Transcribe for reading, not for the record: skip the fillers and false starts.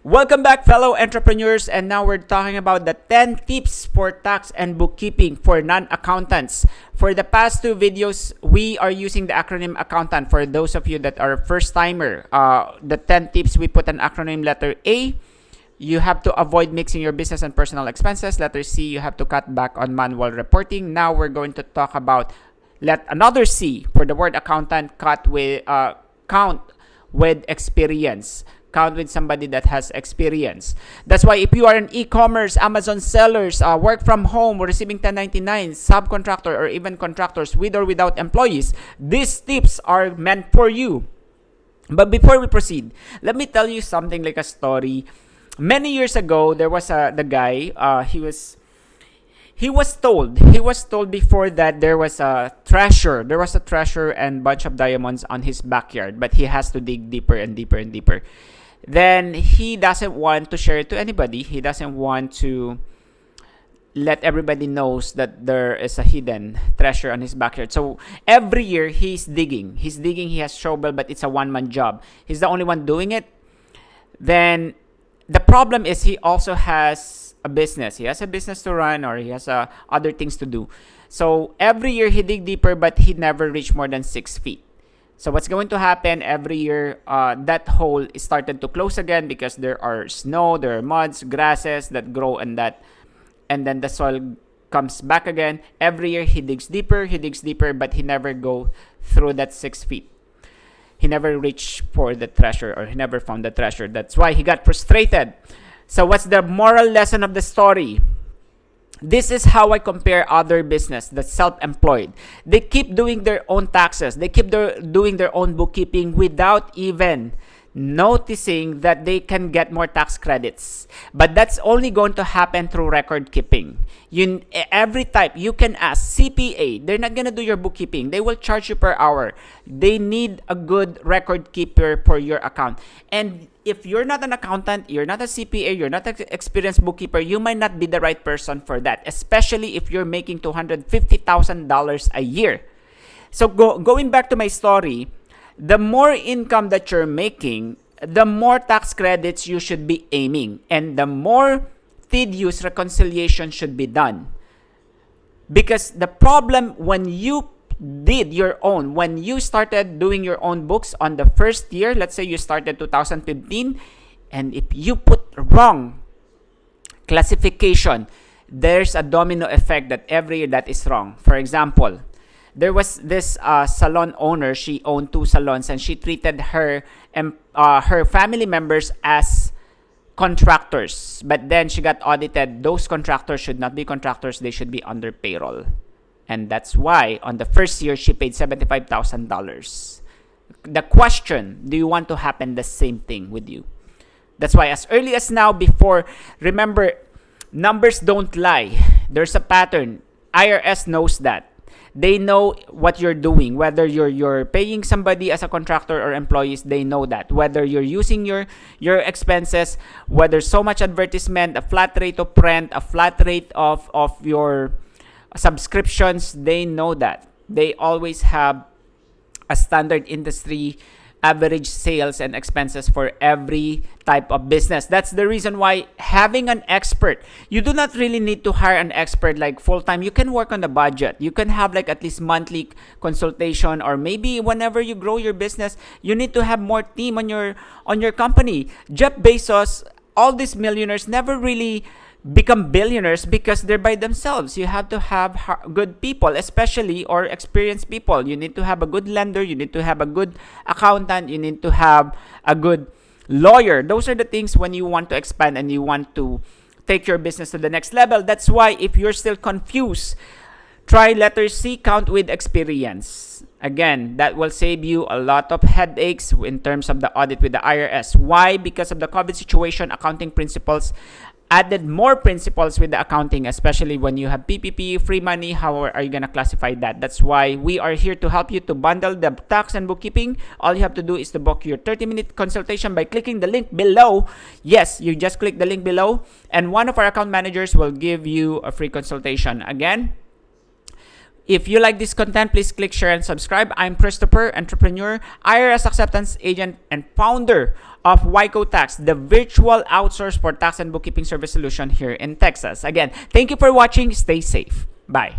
Welcome back, fellow entrepreneurs, and now we're talking about the 10 tips for tax and bookkeeping for non-accountants. For the past two videos, we are using the acronym accountant. For those of you that are first-timer, the 10 tips, we put an acronym. Letter A, you have to avoid mixing your business and personal expenses. Letter C, you have to cut back on manual reporting. Now we're going to talk about another C for the word accountant, count with experience. Count with somebody that has experience. That's why if you are an e-commerce, Amazon sellers, work from home, receiving 1099, subcontractor, or even contractors with or without employees, these tips are meant for you. But before we proceed, let me tell you something like a story. Many years ago, there was the guy, he was told before that there was a treasure and bunch of diamonds on his backyard, but he has to dig deeper and deeper and deeper. Then he doesn't want to share it to anybody. He doesn't want to let everybody knows that there is a hidden treasure on his backyard. So every year he's digging. He has shovel, but it's a one-man job. He's the only one doing it. Then the problem is he also has a business. He has a business to run, or he has other things to do. So every year he dig deeper, but he never reached more than 6 feet. So what's going to happen every year, that hole is started to close again because there are snow, there are muds, grasses that grow and then the soil comes back again. Every year he digs deeper, but he never go through that 6 feet. He never reached for the treasure, or he never found the treasure. That's why he got frustrated. So what's the moral lesson of the story? This is how I compare other business, the self-employed. They keep doing their own taxes. They keep doing their own bookkeeping without even noticing that they can get more tax credits. But that's only going to happen through record keeping. Every type, you can ask CPA. They're not going to do your bookkeeping. They will charge you per hour. They need a good record keeper for your account. And if you're not an accountant, you're not a CPA, you're not an experienced bookkeeper, you might not be the right person for that, especially if you're making $250,000 a year. So going back to my story, the more income that you're making, the more tax credits you should be aiming, and the more tedious reconciliation should be done. Because the problem when you started doing your own books on the first year, let's say you started 2015, and if you put wrong classification, there's a domino effect that every year that is wrong. For example, there was this salon owner. She owned 2 salons, and she treated her family members as contractors. But then she got audited. Those contractors should not be contractors. They should be under payroll. And that's why on the first year, she paid $75,000. The question, do you want to happen the same thing with you? That's why as early as now, remember, numbers don't lie. There's a pattern. IRS knows that. They know what you're doing. Whether you're paying somebody as a contractor or employees, they know that. Whether you're using your expenses, whether so much advertisement, a flat rate of rent, a flat rate of your subscriptions, they know that. They always have a standard industry average sales and expenses for every type of business. That's the reason why having an expert, you do not really need to hire an expert like full-time. You can work on the budget. You can have like at least monthly consultation, or maybe whenever you grow your business, you need to have more team on your company. Jeff Bezos, all these millionaires never really become billionaires because they're by themselves. You have to have good people, especially, or experienced people. You need to have a good lender. You need to have a good accountant. You need to have a good lawyer. Those are the things when you want to expand and you want to take your business to the next level. That's why if you're still confused, try letter C, count with experience. Again, that will save you a lot of headaches in terms of the audit with the IRS. Why? Because of the COVID situation, accounting principles added more principles with the accounting, especially when you have PPP, free money. How are you going to classify that? That's why we are here to help you to bundle the tax and bookkeeping. All you have to do is to book your 30-minute consultation by clicking the link below. Yes, you just click the link below, and one of our account managers will give you a free consultation. Again, If you like this content, please click share and subscribe. I'm Christopher, entrepreneur, IRS acceptance agent, and founder of YCO Tax, the virtual outsource for tax and bookkeeping service solution here in Texas. Again, thank you for watching. Stay safe. Bye.